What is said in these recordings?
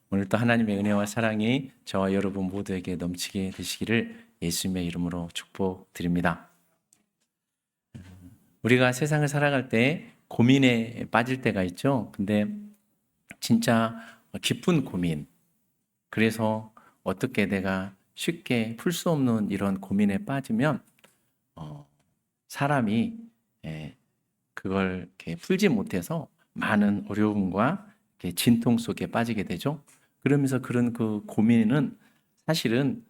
오늘도 하나님의 은혜와 사랑이 저와 여러분 모두에게 넘치게 되시기를 예수님의 이름으로 축복드립니다. 우리가 세상을 살아갈 때 고민에 빠질 때가 있죠. 근데 진짜 깊은 고민, 그래서 어떻게 내가 쉽게 풀 수 없는 이런 고민에 빠지면 사람이 그걸 이렇게 풀지 못해서 많은 어려움과 이렇게 진통 속에 빠지게 되죠. 그러면서 그런 그 고민은 사실은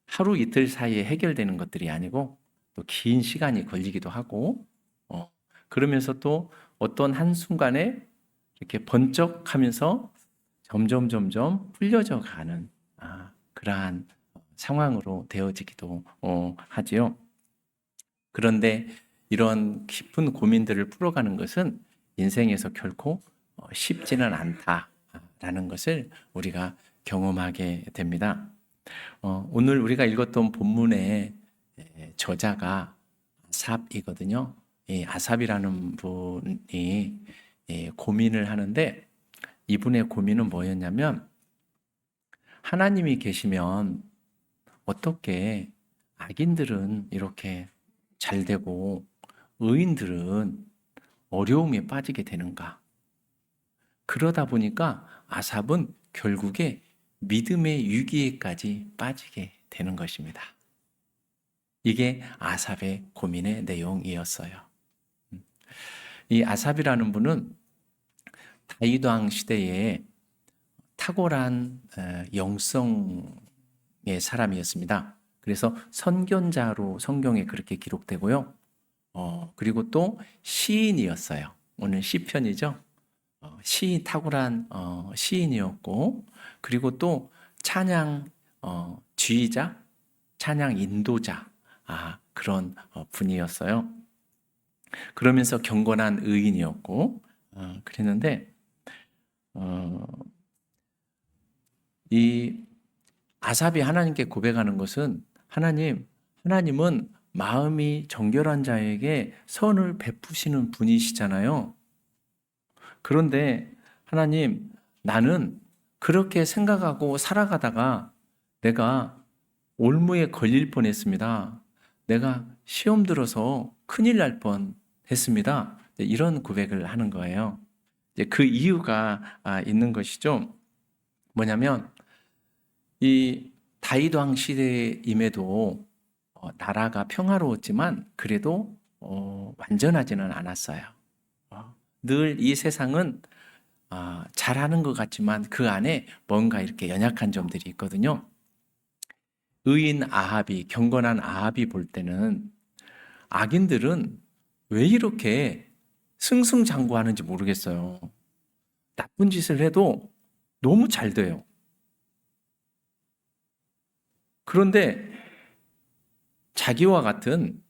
하루 이틀 사이에 해결되는 것들이 아니고 또 긴 시간이 걸리기도 하고, 그러면서 또 어떤 한순간에 이렇게 번쩍하면서 점점 풀려져 가는 그러한 상황으로 되어지기도 하지요. 그런데 이런 깊은 고민들을 풀어가는 것은 인생에서 결코 쉽지는 않다라는 것을 우리가 경험하게 됩니다. 오늘 우리가 읽었던 본문의 저자가 아삽이거든요. 이 아삽이라는 분이 고민을 하는데, 이분의 고민은 뭐였냐면, 하나님이 계시면 어떻게 악인들은 이렇게 잘 되고 의인들은 어려움에 빠지게 되는가? 그러다 보니까 아삽은 결국에 믿음의 위기에까지 빠지게 되는 것입니다. 이게 아삽의 고민의 내용이었어요. 이 아삽이라는 분은 다윗 왕 시대에 탁월한 영성의 사람이었습니다. 그래서 선견자로 성경에 그렇게 기록되고요. 그리고 또 시인이었어요. 오늘 시편이죠. 탁월한 시인이었고, 그리고 또 찬양 지휘자, 찬양 인도자, 그런 분이었어요. 그러면서 경건한 의인이었고, 그랬는데 이 아삽이 하나님께 고백하는 것은, 하나님은 마음이 정결한 자에게 선을 베푸시는 분이시잖아요. 그런데 하나님, 나는 그렇게 생각하고 살아가다가 내가 올무에 걸릴 뻔했습니다. 내가 시험 들어서 큰일 날 뻔했습니다. 이런 고백을 하는 거예요. 그 이유가 있는 것이죠. 뭐냐면 이 다윗 왕 시대임에도 나라가 평화로웠지만 그래도 완전하지는 않았어요. 늘 이 세상은 잘하는 것 같지만 그 안에 뭔가 이렇게 연약한 점들이 있거든요. 의인 아합이, 경건한 아합이 볼 때는 악인들은 왜 이렇게 승승장구하는지 모르겠어요. 나쁜 짓을 해도 너무 잘 돼요. 그런데 자기와 같은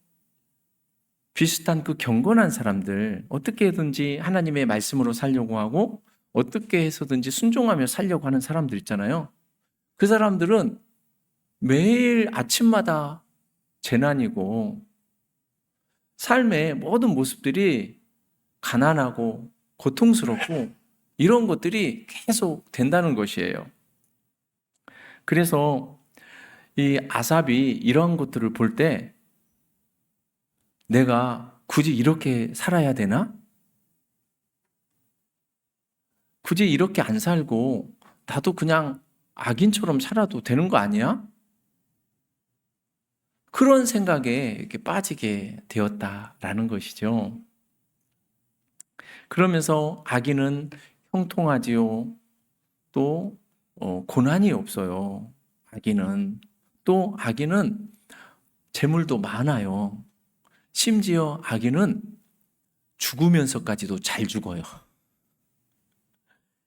비슷한 그 경건한 사람들, 어떻게든지 하나님의 말씀으로 살려고 하고 어떻게 해서든지 순종하며 살려고 하는 사람들 있잖아요. 그 사람들은 매일 아침마다 재난이고 삶의 모든 모습들이 가난하고 고통스럽고 이런 것들이 계속 된다는 것이에요. 그래서 이 아삽이 이런 것들을 볼 때 내가 굳이 이렇게 살아야 되나? 굳이 이렇게 안 살고 나도 그냥 악인처럼 살아도 되는 거 아니야? 그런 생각에 이렇게 빠지게 되었다라는 것이죠. 그러면서 악인은 형통하지요. 또 고난이 없어요. 또 악인은 재물도 많아요. 심지어 악인은 죽으면서까지도 잘 죽어요.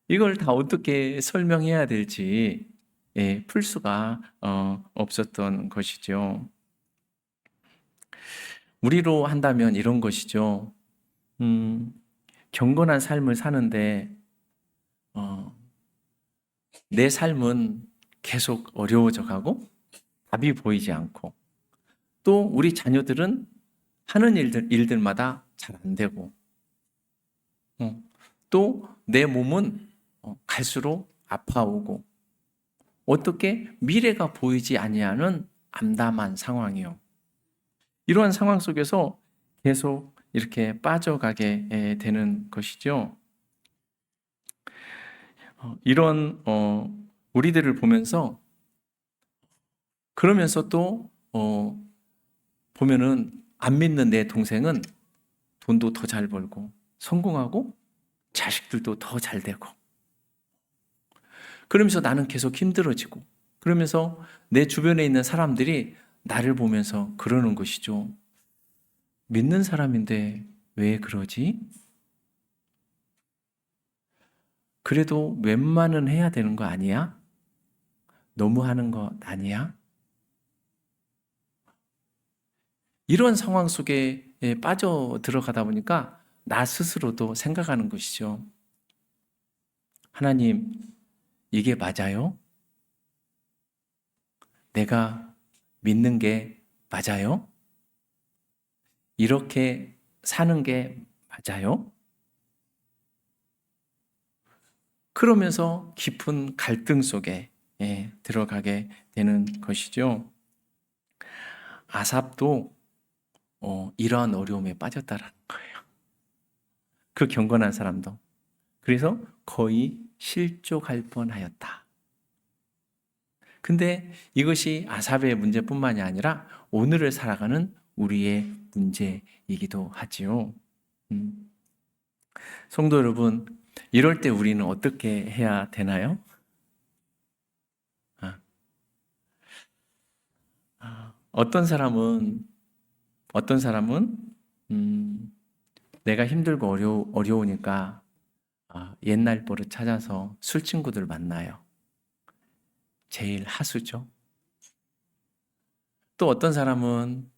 이걸 다 어떻게 설명해야 될지 풀 수가 없었던 것이죠. 우리로 한다면 이런 것이죠. 경건한 삶을 사는데 내 삶은 계속 어려워져 가고 답이 보이지 않고, 또 우리 자녀들은 하는 일들마다 잘 안 되고, 또 내 몸은 갈수록 아파오고 어떻게 미래가 보이지 아니하는 암담한 상황이요. 이러한 상황 속에서 계속 이렇게 빠져가게 되는 것이죠. 이런 우리들을 보면서 그러면서 또 보면은 안 믿는 내 동생은 돈도 더 잘 벌고 성공하고 자식들도 더 잘 되고 그러면서 나는 계속 힘들어지고 그러면서 내 주변에 있는 사람들이 나를 보면서 그러는 것이죠. 믿는 사람인데 왜 그러지? 그래도 웬만은 해야 되는 거 아니야? 너무 하는 거 아니야? 이런 상황 속에 빠져 들어가다 보니까 나 스스로도 생각하는 것이죠. 하나님, 이게 맞아요? 내가 믿는 게 맞아요? 이렇게 사는 게 맞아요? 그러면서 깊은 갈등 속에 들어가게 되는 것이죠. 아삽도 이러한 어려움에 빠졌다라는 거예요. 그 경건한 사람도. 그래서 거의 실족할 뻔하였다. 근데 이것이 아삽의 문제뿐만이 아니라 오늘을 살아가는 우리의 문제이기도 하지요. 성도 여러분, 이럴 때 우리는 어떻게 해야 되나요? 어떤 사람은 내가 힘들고 어려우니까 옛날 버릇 찾아서 술 친구들 만나요. 제일 하수죠. 또 어떤 사람은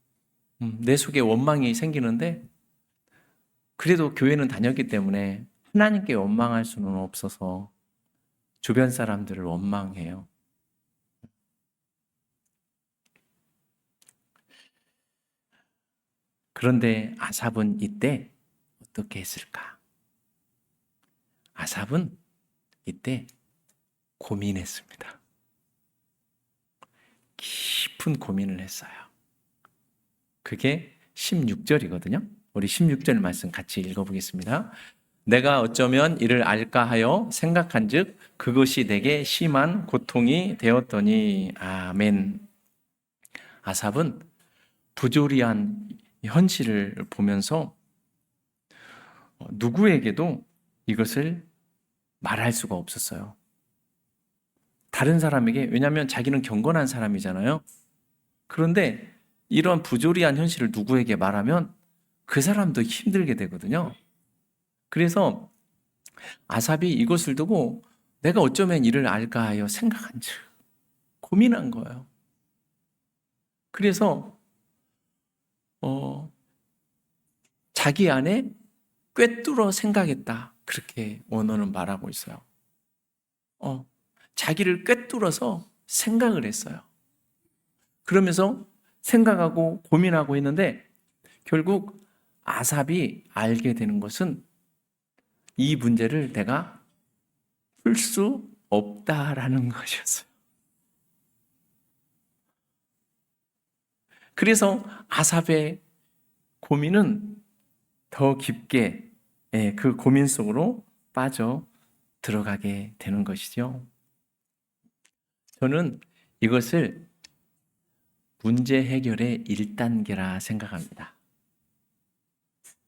내 속에 원망이 생기는데 그래도 교회는 다녔기 때문에 하나님께 원망할 수는 없어서 주변 사람들을 원망해요. 그런데 아삽은 이때 어떻게 했을까? 아삽은 이때 고민했습니다. 깊은 고민을 했어요. 그게 16절이거든요. 우리 16절 말씀 같이 읽어보겠습니다. 내가 어쩌면 이를 알까 하여 생각한즉 그것이 내게 심한 고통이 되었더니 아멘. 아삽은 부조리한 현실을 보면서 누구에게도 이것을 말할 수가 없었어요. 다른 사람에게, 왜냐하면 자기는 경건한 사람이잖아요. 그런데 이런 부조리한 현실을 누구에게 말하면 그 사람도 힘들게 되거든요. 그래서 아삽이 이것을 두고 내가 어쩌면 이를 알까 하여 생각한 즉 고민한 거예요. 그래서 자기 안에 꿰뚫어 생각했다. 그렇게 원어는 말하고 있어요. 자기를 꿰뚫어서 생각을 했어요. 그러면서 생각하고 고민하고 했는데 결국 아삽이 알게 되는 것은 이 문제를 내가 풀 수 없다라는 것이었어요. 그래서 아삽의 고민은 더 깊게 그 고민 속으로 빠져 들어가게 되는 것이죠. 저는 이것을 문제 해결의 1단계라 생각합니다.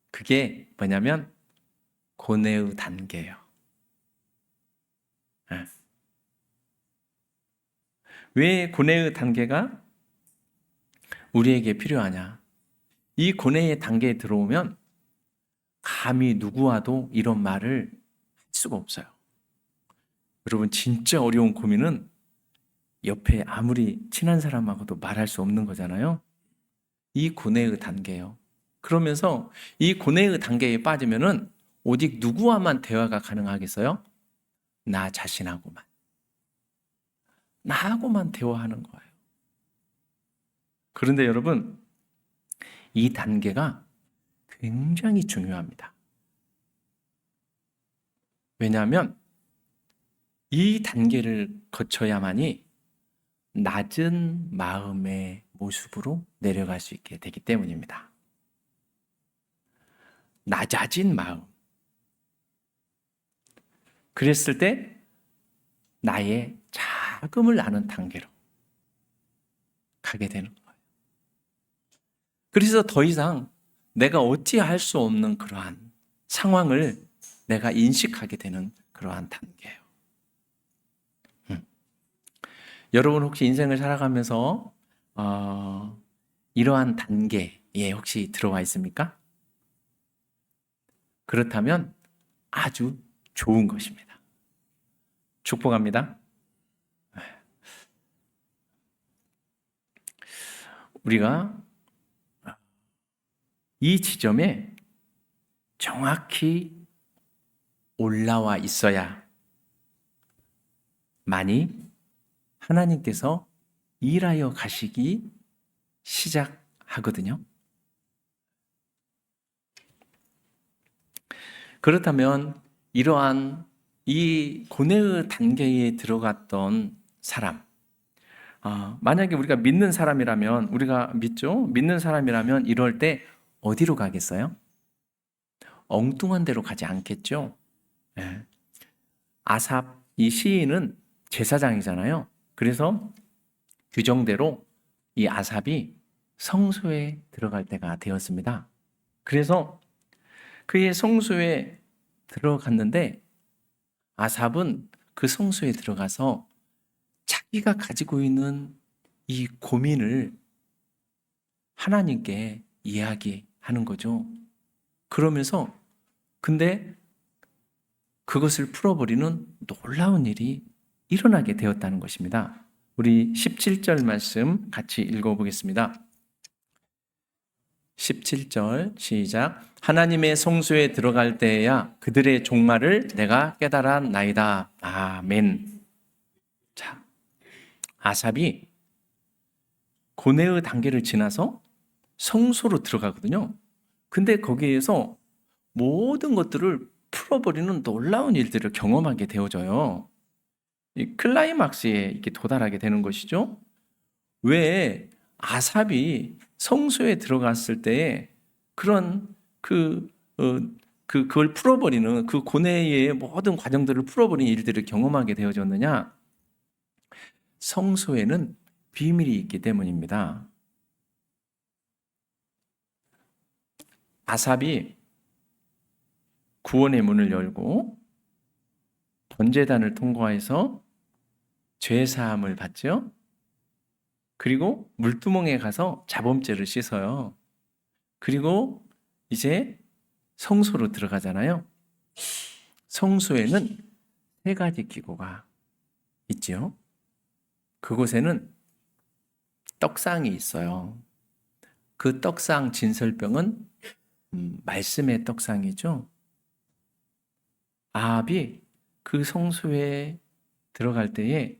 그게 뭐냐면 고뇌의 단계예요. 왜 고뇌의 단계가 우리에게 필요하냐? 이 고뇌의 단계에 들어오면 감히 누구와도 이런 말을 할 수가 없어요. 여러분 진짜 어려운 고민은 옆에 아무리 친한 사람하고도 말할 수 없는 거잖아요. 이 고뇌의 단계예요. 그러면서 이 고뇌의 단계에 빠지면은 오직 누구와만 대화가 가능하겠어요? 나 자신하고만. 나하고만 대화하는 거예요. 그런데 여러분, 이 단계가 굉장히 중요합니다. 왜냐하면 이 단계를 거쳐야만이 낮은 마음의 모습으로 내려갈 수 있게 되기 때문입니다. 낮아진 마음. 그랬을 때 나의 자금을 아는 단계로 가게 되는 거예요. 그래서 더 이상 내가 어찌할 수 없는 그러한 상황을 내가 인식하게 되는 그러한 단계예요. 여러분 혹시 인생을 살아가면서 이러한 단계에 혹시 들어와 있습니까? 그렇다면 아주 좋은 것입니다. 축복합니다. 우리가 이 지점에 정확히 올라와 있어야 많이 하나님께서 일하여 가시기 시작하거든요. 그렇다면 이러한 이 고뇌의 단계에 들어갔던 사람, 만약에 우리가 믿는 사람이라면, 우리가 믿죠? 믿는 사람이라면 이럴 때 어디로 가겠어요? 엉뚱한 데로 가지 않겠죠? 예. 아삽, 이 시인은 제사장이잖아요. 그래서 규정대로 이 아삽이 성소에 들어갈 때가 되었습니다. 그래서 그의 성소에 들어갔는데 아삽은 그 성소에 들어가서 자기가 가지고 있는 이 고민을 하나님께 이야기하는 거죠. 그러면서 근데 그것을 풀어버리는 놀라운 일이 일어나게 되었다는 것입니다. 우리 17절 말씀 같이 읽어보겠습니다. 17절 시작. 하나님의 성소에 들어갈 때에야 그들의 종말을 내가 깨달았나이다. 아멘. 자, 아삽이 고뇌의 단계를 지나서 성소로 들어가거든요. 근데 거기에서 모든 것들을 풀어버리는 놀라운 일들을 경험하게 되어져요. 이 클라이막스에 이렇게 도달하게 되는 것이죠. 왜 아삽이 성소에 들어갔을 때 그런 그걸 풀어버리는 그 고뇌의 모든 과정들을 풀어버리는 일들을 경험하게 되어졌느냐? 성소에는 비밀이 있기 때문입니다. 아삽이 구원의 문을 열고 번제단을 통과해서 죄 사함을 받죠. 그리고 물두멍에 가서 자범죄를 씻어요. 그리고 이제 성소로 들어가잖아요. 성소에는 세 가지 기구가 있죠. 그곳에는 떡상이 있어요. 그 떡상 진설병은 말씀의 떡상이죠. 아합이 그 성소에 들어갈 때에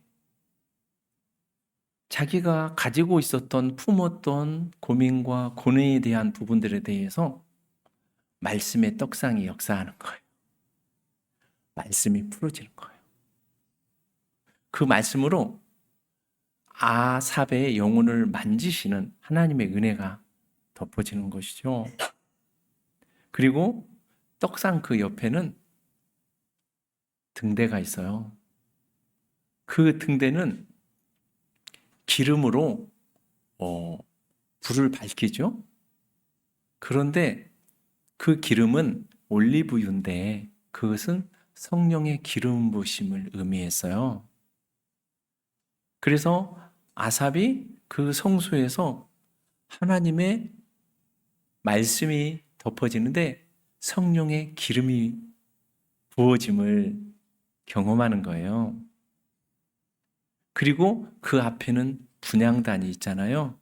자기가 가지고 있었던 품었던 고민과 고뇌에 대한 부분들에 대해서 말씀의 떡상이 역사하는 거예요. 말씀이 풀어지는 거예요. 그 말씀으로 아삽의 영혼을 만지시는 하나님의 은혜가 덮어지는 것이죠. 그리고 떡상 그 옆에는 등대가 있어요. 그 등대는 기름으로 불을 밝히죠. 그런데 그 기름은 올리브유인데 그것은 성령의 기름 부으심을 의미했어요. 그래서 아삽이 그 성소에서 하나님의 말씀이 덮어지는데 성령의 기름이 부어짐을 경험하는 거예요. 그리고 그 앞에는 분향단이 있잖아요.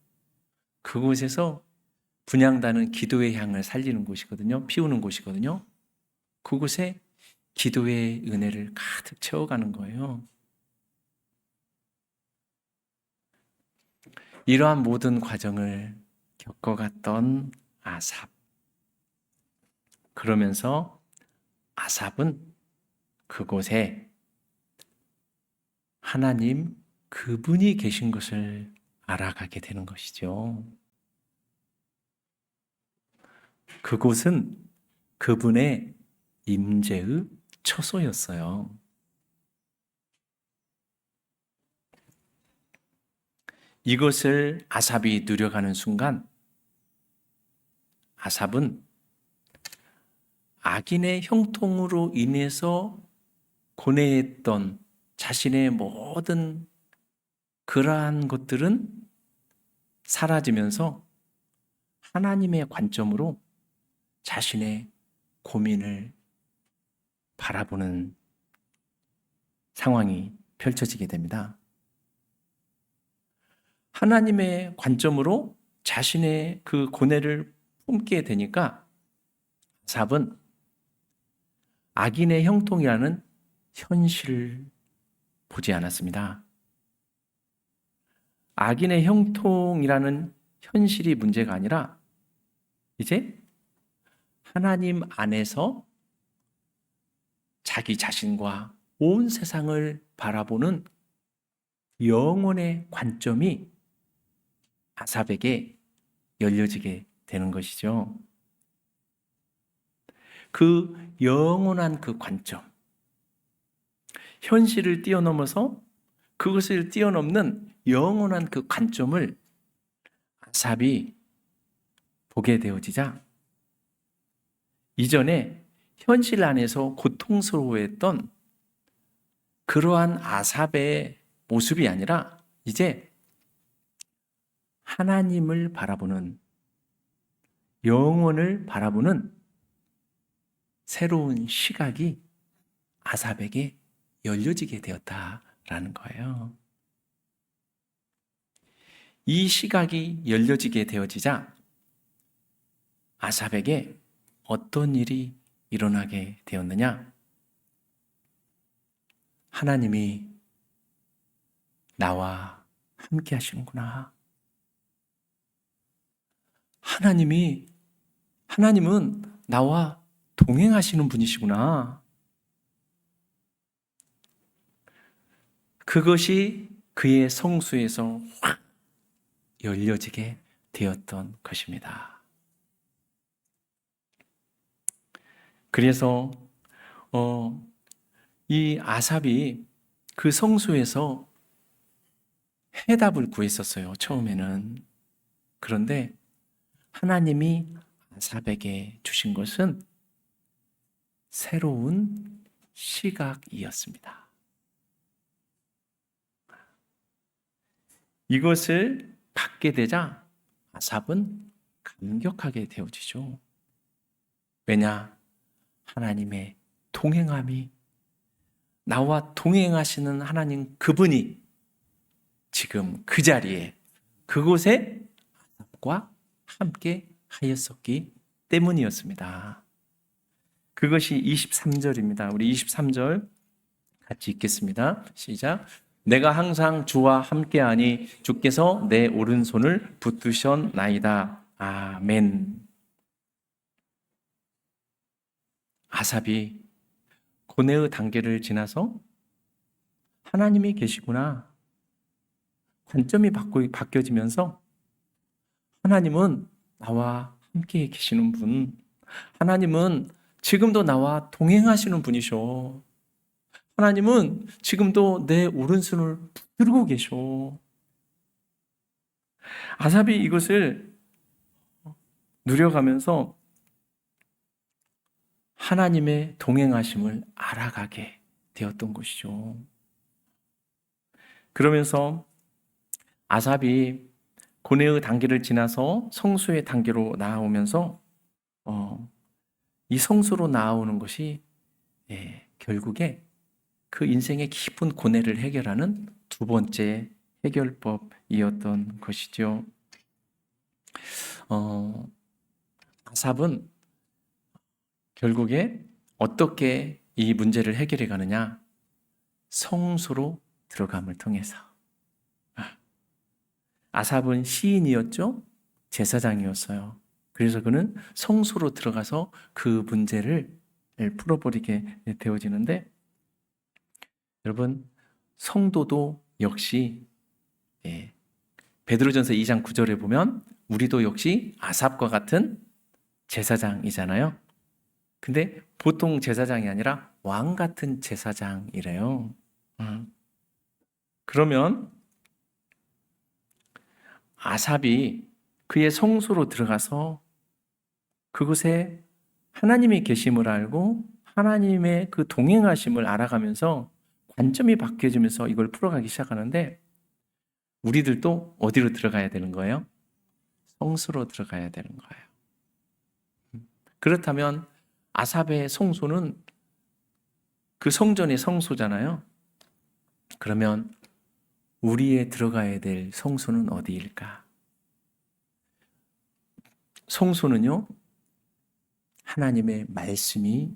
그곳에서 분향단은 기도의 향을 살리는 곳이거든요. 피우는 곳이거든요. 그곳에 기도의 은혜를 가득 채워가는 거예요. 이러한 모든 과정을 겪어갔던 아삽. 그러면서 아삽은 그곳에 하나님 그분이 계신 것을 알아가게 되는 것이죠. 그곳은 그분의 임재의 처소였어요. 이것을 아삽이 누려가는 순간 아삽은 악인의 형통으로 인해서 고뇌했던 자신의 모든 그러한 것들은 사라지면서 하나님의 관점으로 자신의 고민을 바라보는 상황이 펼쳐지게 됩니다. 하나님의 관점으로 자신의 그 고뇌를 품게 되니까 아삽은 악인의 형통이라는 현실을 보지 않았습니다. 악인의 형통이라는 현실이 문제가 아니라 이제 하나님 안에서 자기 자신과 온 세상을 바라보는 영혼의 관점이 아삽에게 열려지게 되는 것이죠. 그 영원한 그 관점, 현실을 뛰어넘어서 그것을 뛰어넘는 영원한 그 관점을 아삽이 보게 되어지자 이전에 현실 안에서 고통스러워했던 그러한 아삽의 모습이 아니라 이제 하나님을 바라보는, 영혼을 바라보는 새로운 시각이 아삽에게 열려지게 되었다라는 거예요. 이 시각이 열려지게 되어지자 아삽에게 어떤 일이 일어나게 되었느냐? 하나님이 나와 함께 하시는구나. 하나님은 나와 동행하시는 분이시구나. 그것이 그의 성수에서 확 열려지게 되었던 것입니다. 그래서 이 아삽이 그 성수에서 해답을 구했었어요, 처음에는. 그런데 하나님이 아삽에게 주신 것은 새로운 시각이었습니다. 이것을 받게 되자 아삽은 감격하게 되어지죠. 왜냐? 하나님의 동행함이, 나와 동행하시는 하나님 그분이 지금 그 자리에, 그곳에 아삽과 함께 하였었기 때문이었습니다. 그것이 23절입니다. 우리 23절 같이 읽겠습니다. 시작. 내가 항상 주와 함께하니 주께서 내 오른손을 붙드셨나이다. 아멘. 아삽이 고뇌의 단계를 지나서 하나님이 계시구나, 관점이 바뀌어지면서 하나님은 나와 함께 계시는 분, 하나님은 지금도 나와 동행하시는 분이셔, 하나님은 지금도 내 오른손을 붙들고 계셔. 아삽이 이것을 누려가면서 하나님의 동행하심을 알아가게 되었던 것이죠. 그러면서 아삽이 고뇌의 단계를 지나서 성수의 단계로 나아오면서 이 성수로 나아오는 것이 결국에 그 인생의 깊은 고뇌를 해결하는 두 번째 해결법이었던 것이죠. 아삽은 결국에 어떻게 이 문제를 해결해 가느냐? 성수로 들어감을 통해서. 아삽은 시인이었죠? 제사장이었어요. 그래서 그는 성수로 들어가서 그 문제를 풀어버리게 되어지는데, 여러분, 성도도 역시 베드로전서 2장 9절에 보면 우리도 역시 아삽과 같은 제사장이잖아요. 근데 보통 제사장이 아니라 왕 같은 제사장이래요. 그러면 아삽이 그의 성소로 들어가서 그곳에 하나님이 계심을 알고 하나님의 그 동행하심을 알아가면서 관점이 바뀌어지면서 이걸 풀어가기 시작하는데, 우리들도 어디로 들어가야 되는 거예요? 성소로 들어가야 되는 거예요. 그렇다면 아삽의 성소는 그 성전의 성소잖아요. 그러면 우리의 들어가야 될 성소는 어디일까? 성소는요, 하나님의 말씀이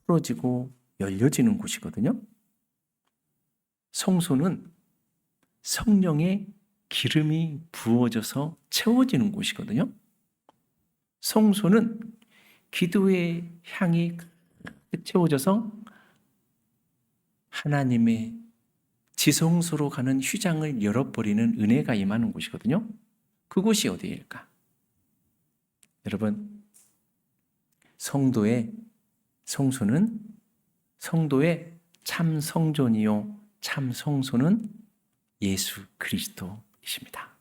풀어지고 열려지는 곳이거든요. 성소는 성령의 기름이 부어져서 채워지는 곳이거든요. 성소는 기도의 향이 채워져서 하나님의 지성소로 가는 휘장을 열어버리는 은혜가 임하는 곳이거든요. 그곳이 어디일까? 여러분, 성도의 성소는 성도의 참 성전이요 참 성소는 예수 그리스도이십니다.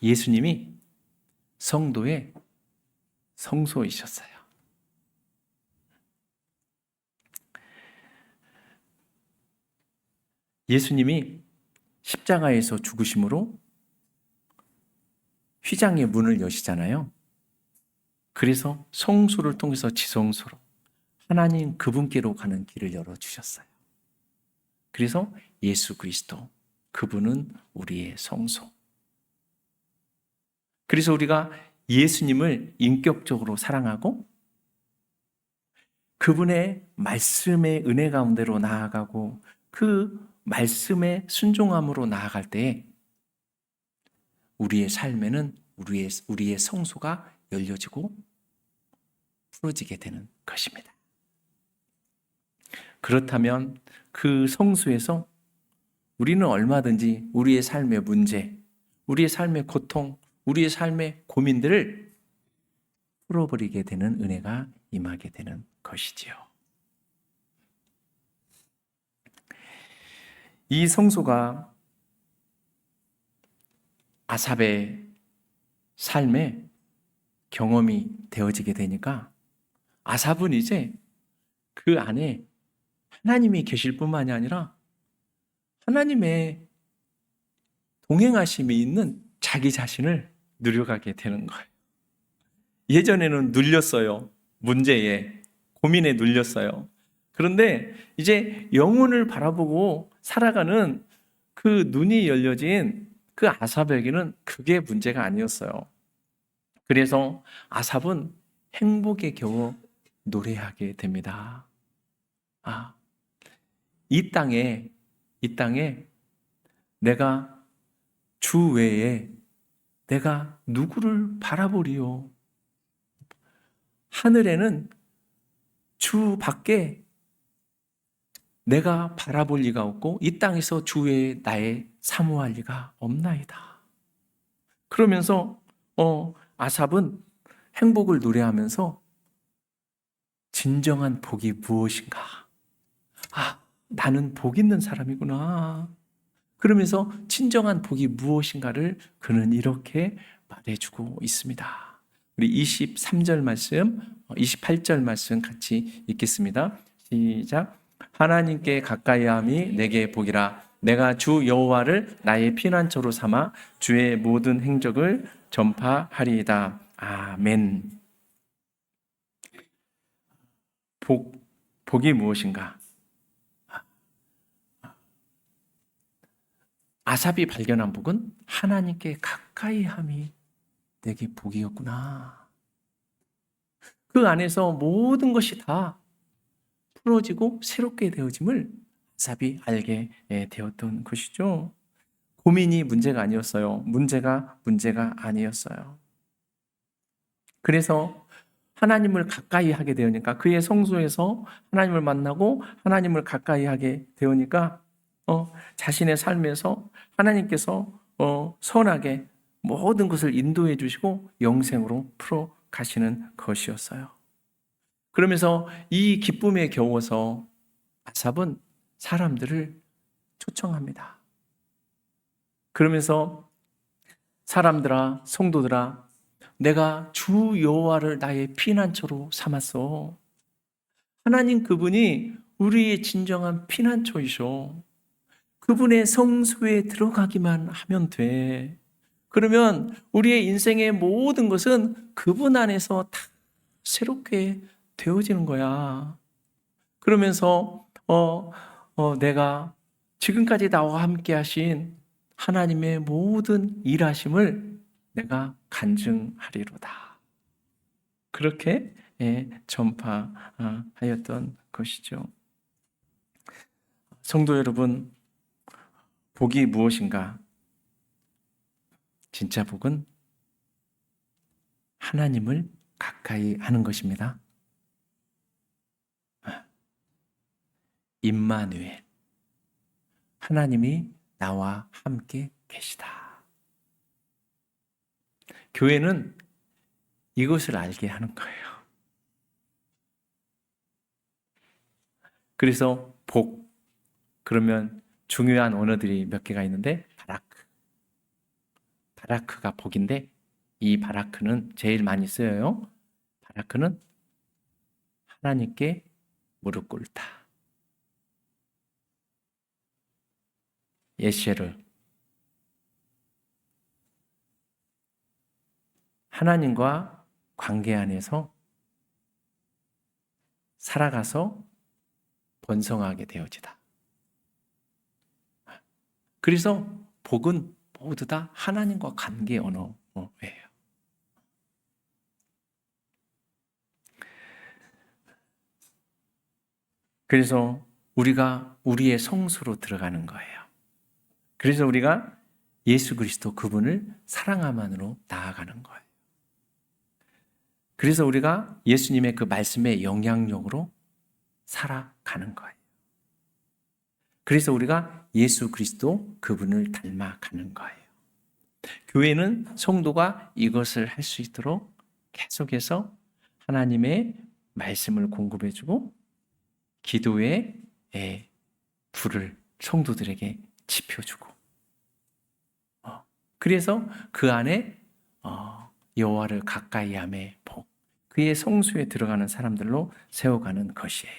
예수님이 성도의 성소이셨어요. 예수님이 십자가에서 죽으심으로 휘장의 문을 여시잖아요. 그래서 성소를 통해서 지성소로 하나님 그분께로 가는 길을 열어주셨어요. 그래서 예수 그리스도, 그분은 우리의 성소. 그래서 우리가 예수님을 인격적으로 사랑하고 그분의 말씀의 은혜 가운데로 나아가고 그 말씀의 순종함으로 나아갈 때 우리의 삶에는 우리의 성소가 열려지고 풀어지게 되는 것입니다. 그렇다면 그 성소에서 우리는 얼마든지 우리의 삶의 문제, 우리의 삶의 고통, 우리의 삶의 고민들을 풀어버리게 되는 은혜가 임하게 되는 것이지요. 이 성소가 아삽의 삶에 경험이 되어지게 되니까 아삽은 이제 그 안에 하나님이 계실 뿐만이 아니라 하나님의 동행하심이 있는 자기 자신을 누려가게 되는 거예요. 예전에는 눌렸어요. 문제에, 고민에 눌렸어요. 그런데 이제 영혼을 바라보고 살아가는 그 눈이 열려진 그 아삽에게는 그게 문제가 아니었어요. 그래서 아삽은 행복에 겨워 노래하게 됩니다. 이 땅에 내가 주 외에 내가 누구를 바라보리요? 하늘에는 주 밖에 내가 바라볼 리가 없고 이 땅에서 주 외에 나의 사모할 리가 없나이다. 그러면서 아삽은 행복을 노래하면서 진정한 복이 무엇인가? 나는 복 있는 사람이구나. 그러면서 진정한 복이 무엇인가를 그는 이렇게 말해주고 있습니다. 우리 23절 말씀, 28절 말씀 같이 읽겠습니다. 시작. 하나님께 가까이함이 내게 복이라. 내가 주 여호와를 나의 피난처로 삼아 주의 모든 행적을 전파하리이다. 아멘. 복이 무엇인가? 아삽이 발견한 복은 하나님께 가까이함이 내게 복이었구나. 그 안에서 모든 것이 다 풀어지고 새롭게 되어짐을 아삽이 알게 되었던 것이죠. 고민이 문제가 아니었어요. 문제가 아니었어요. 그래서 하나님을 가까이 하게 되니까, 그의 성소에서 하나님을 만나고 하나님을 가까이 하게 되니까 자신의 삶에서 하나님께서 선하게 모든 것을 인도해 주시고 영생으로 풀어 가시는 것이었어요. 그러면서 이 기쁨에 겨워서 아삽은 사람들을 초청합니다. 그러면서 사람들아, 성도들아, 내가 주 여호와를 나의 피난처로 삼았어. 하나님 그분이 우리의 진정한 피난처이셔. 그분의 성소에 들어가기만 하면 돼. 그러면 우리의 인생의 모든 것은 그분 안에서 다 새롭게 되어지는 거야. 그러면서 내가 지금까지 나와 함께 하신 하나님의 모든 일하심을 내가 간증하리로다. 그렇게 전파하였던 것이죠. 성도 여러분, 복이 무엇인가? 진짜 복은 하나님을 가까이 하는 것입니다. 임마누엘, 하나님이 나와 함께 계시다. 교회는 이것을 알게 하는 거예요. 그래서 복, 그러면 중요한 언어들이 몇 개가 있는데 바라크, 바라크가 복인데 이 바라크는 제일 많이 쓰여요. 바라크는 하나님께 무릎 꿇다. 예시를, 하나님과 관계 안에서 살아가서 번성하게 되어지다. 그래서 복은 모두 다 하나님과 관계 언어예요. 그래서 우리가 우리의 성소로 들어가는 거예요. 그래서 우리가 예수 그리스도 그분을 사랑함으로 나아가는 거예요. 그래서 우리가 예수님의 그 말씀의 영향력으로 살아가는 거예요. 그래서 우리가 예수 그리스도 그분을 닮아가는 거예요. 교회는 성도가 이것을 할 수 있도록 계속해서 하나님의 말씀을 공급해주고 기도의 불을 성도들에게 지펴주고 그래서 그 안에 여호와를 가까이함의 복, 그의 성수에 들어가는 사람들로 세워가는 것이에요.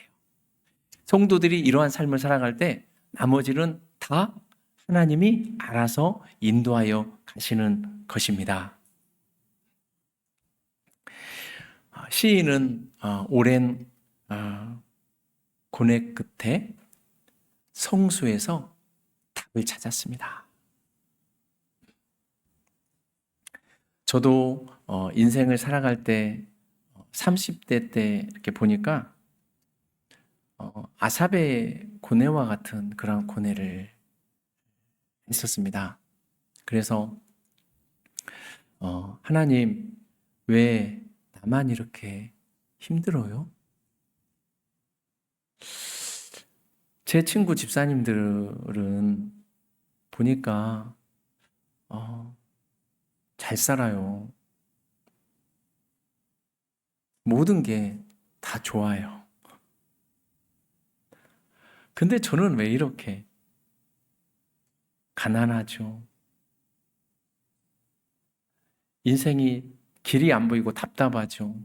성도들이 이러한 삶을 살아갈 때 나머지는 다 하나님이 알아서 인도하여 가시는 것입니다. 시인은 오랜 고뇌 끝에 성수에서 답을 찾았습니다. 저도 인생을 살아갈 때 30대 때 이렇게 보니까 아삽의 고뇌와 같은 그런 고뇌를 했었습니다. 그래서 하나님, 왜 나만 이렇게 힘들어요? 제 친구 집사님들은 보니까 잘 살아요. 모든 게 다 좋아요. 근데 저는 왜 이렇게 가난하죠? 인생이 길이 안 보이고 답답하죠.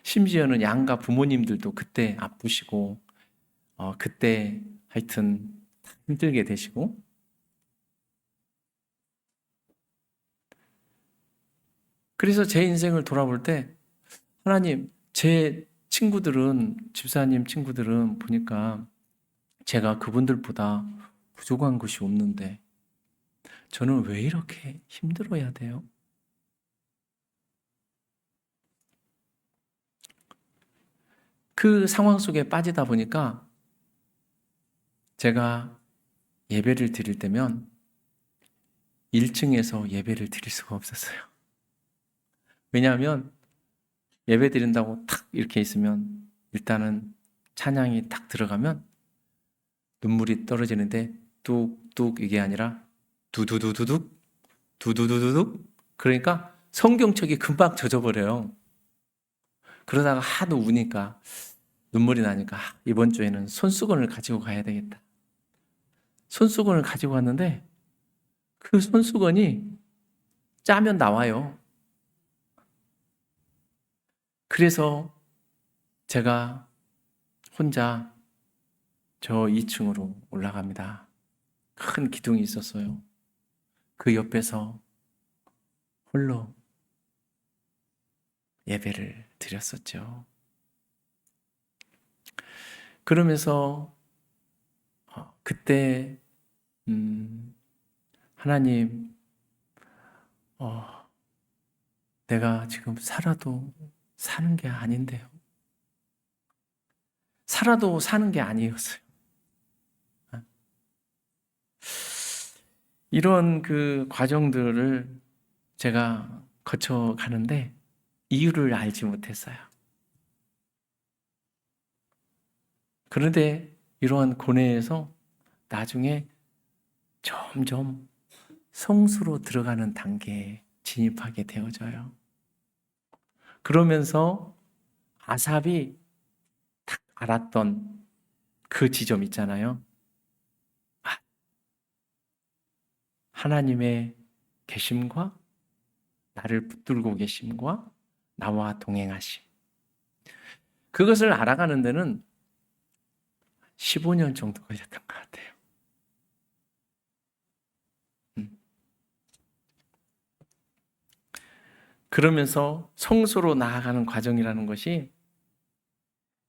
심지어는 양가 부모님들도 그때 아프시고 그때 하여튼 힘들게 되시고 그래서 제 인생을 돌아볼 때 하나님, 제 친구들은 집사님 친구들은 보니까 제가 그분들보다 부족한 것이 없는데 저는 왜 이렇게 힘들어야 돼요? 그 상황 속에 빠지다 보니까 제가 예배를 드릴 때면 1층에서 예배를 드릴 수가 없었어요. 왜냐하면 예배 드린다고 탁 이렇게 있으면 일단은 찬양이 탁 들어가면 눈물이 떨어지는데 뚝뚝 이게 아니라 두두두두둑 두두두두둑. 그러니까 성경책이 금방 젖어버려요. 그러다가 하도 우니까 눈물이 나니까 이번 주에는 손수건을 가지고 가야 되겠다. 손수건을 가지고 갔는데 그 손수건이 짜면 나와요. 그래서 제가 혼자 저 2층으로 올라갑니다. 큰 기둥이 있었어요. 그 옆에서 홀로 예배를 드렸었죠. 그러면서 그때 하나님, 내가 지금 살아도 사는 게 아닌데요. 살아도 사는 게 아니었어요. 이런 그 과정들을 제가 거쳐가는데 이유를 알지 못했어요. 그런데 이러한 고뇌에서 나중에 점점 성수로 들어가는 단계에 진입하게 되어져요. 그러면서 아삽이 딱 알았던 그 지점 있잖아요. 하나님의 계심과 나를 붙들고 계심과 나와 동행하심. 그것을 알아가는 데는 15년 정도 걸렸던 것 같아요. 그러면서 성소로 나아가는 과정이라는 것이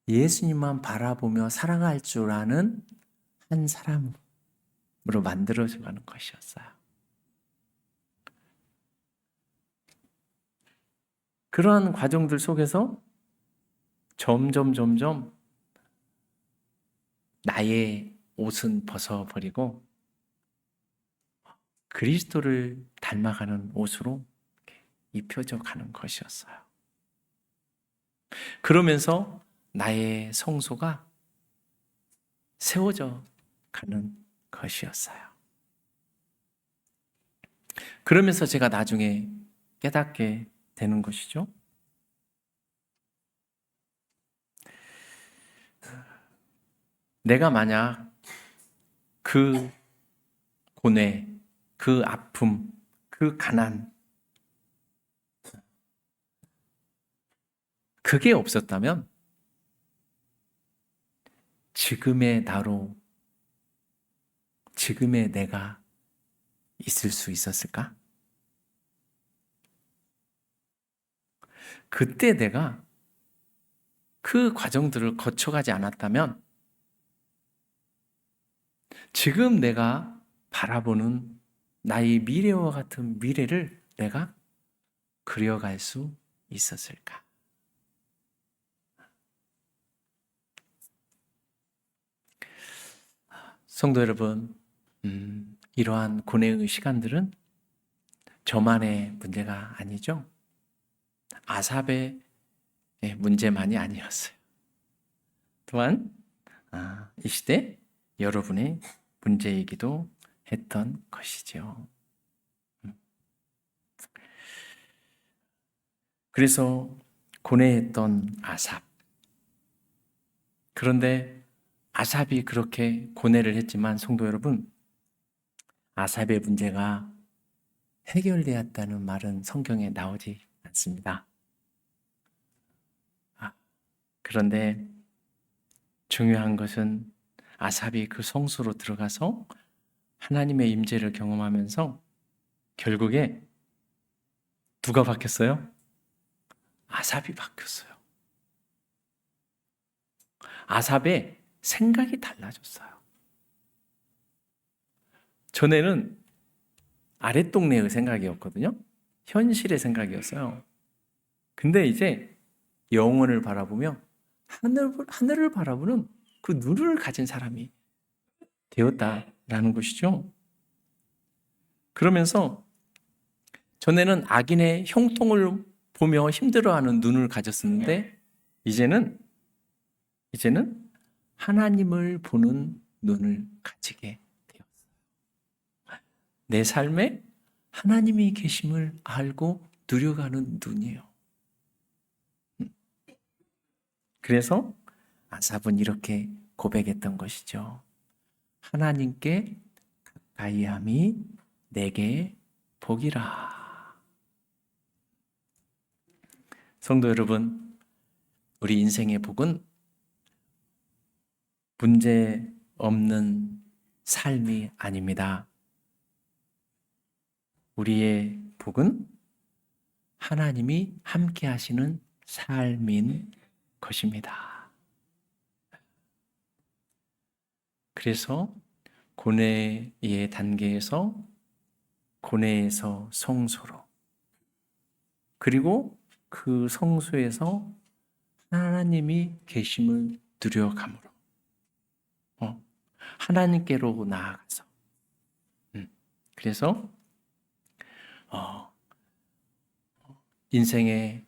예수님만 바라보며 살아갈 줄 아는 한 사람으로 만들어져가는 것이었어요. 그러한 과정들 속에서 점점 나의 옷은 벗어버리고 그리스도를 닮아가는 옷으로 입혀져 가는 것이었어요. 그러면서 나의 성소가 세워져 가는 것이었어요. 그러면서 제가 나중에 깨닫게 되는 것이죠. 내가 만약 그 고뇌, 그 아픔, 그 가난, 그게 없었다면 지금의 나로, 지금의 내가 있을 수 있었을까? 그때 내가 그 과정들을 거쳐가지 않았다면 지금 내가 바라보는 나의 미래와 같은 미래를 내가 그려갈 수 있었을까? 성도 여러분, 이러한 고뇌의 시간들은 저만의 문제가 아니죠. 아삽의 문제만이 아니었어요. 또한 이 시대 여러분의 문제이기도 했던 것이죠. 그래서 고뇌했던 아삽. 그런데 아삽이 그렇게 고뇌를 했지만 성도 여러분, 아삽의 문제가 해결되었다는 말은 성경에 나오지 않습니다. 그런데 중요한 것은 아삽이 그 성소로 들어가서 하나님의 임재를 경험하면서 결국에 누가 바뀌었어요? 아삽이 바뀌었어요. 아삽의 생각이 달라졌어요. 전에는 아랫동네의 생각이었거든요. 현실의 생각이었어요. 근데 이제 영혼을 바라보며 하늘을 바라보는 그 눈을 가진 사람이 되었다라는 것이죠. 그러면서 전에는 악인의 형통을 보며 힘들어하는 눈을 가졌었는데 이제는 하나님을 보는 눈을 가지게 되었어요. 내 삶에 하나님이 계심을 알고 누려가는 눈이에요. 그래서 아삽은 이렇게 고백했던 것이죠. 하나님께 가까이함이 내게 복이라. 성도 여러분, 우리 인생의 복은 문제 없는 삶이 아닙니다. 우리의 복은 하나님이 함께 하시는 삶인 것입니다. 그래서 고뇌의 단계에서 고뇌에서 성소로, 그리고 그 성소에서 하나님이 계심을 누려감으로 하나님께로 나아가서 그래서 인생의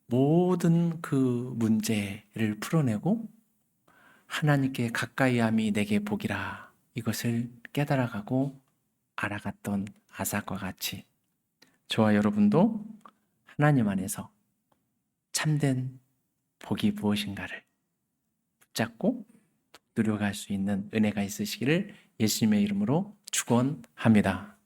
모든 그 문제를 풀어내고 하나님께 가까이함이 내게 복이라 이것을 깨달아가고 알아갔던 아삭과 같이 저와 여러분도 하나님 안에서 참된 복이 무엇인가를 붙잡고 누려갈 수 있는 은혜가 있으시기를 예수님의 이름으로 축원합니다.